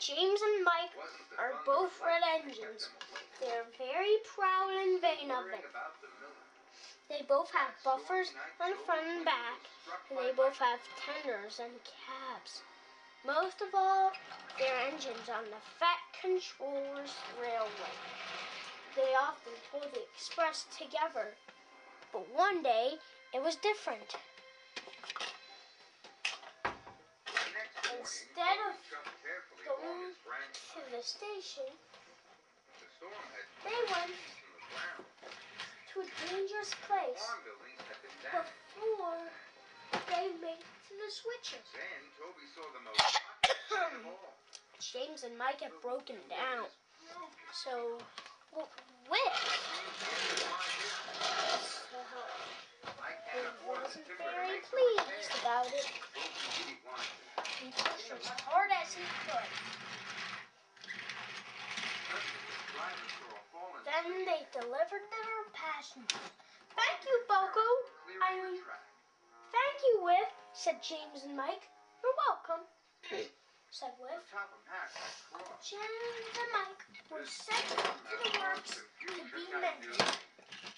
James and Mike are both red engines. They are very proud and vain of it. They both have buffers on the front and back, and they both have tenders and cabs. Most of all, their engines on the Fat Controllers Railway. They often pull the express together, but one day it was different. Instead of going to the station, they went to a dangerous place before they made it to the switches. James and Mike had broken down, so he wasn't very pleased about it. He pushed as hard as he could. Then they delivered their passengers. "Thank you, Boko. Thank you, Whiff," said James and Mike. "You're welcome," said Whiff. James and Mike were sent to the works to be mended.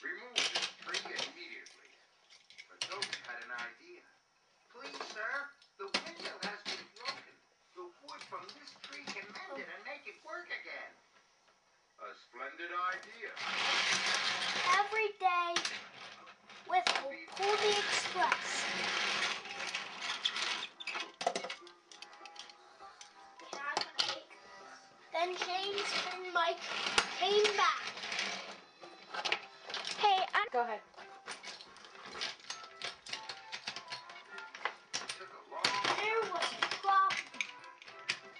Remove this tree immediately. But Toby had an idea. "Please, sir, the window has been broken. The wood from this tree can mend it and make it work again." "A splendid idea." Every day, Whiff would pull the express. Then James and Mike came back. "Hey, Go ahead. there was a problem,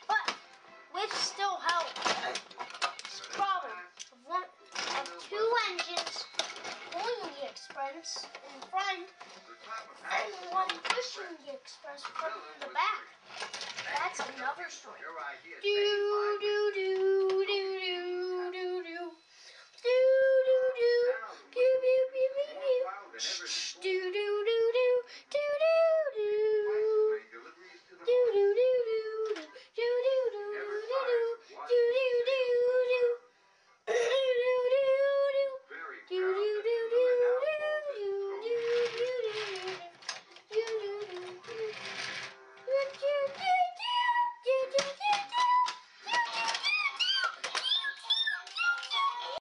but Whiff still helped. This problem of two engines pulling the express in front and one pushing the express from the back. That's another story. Do, do, do.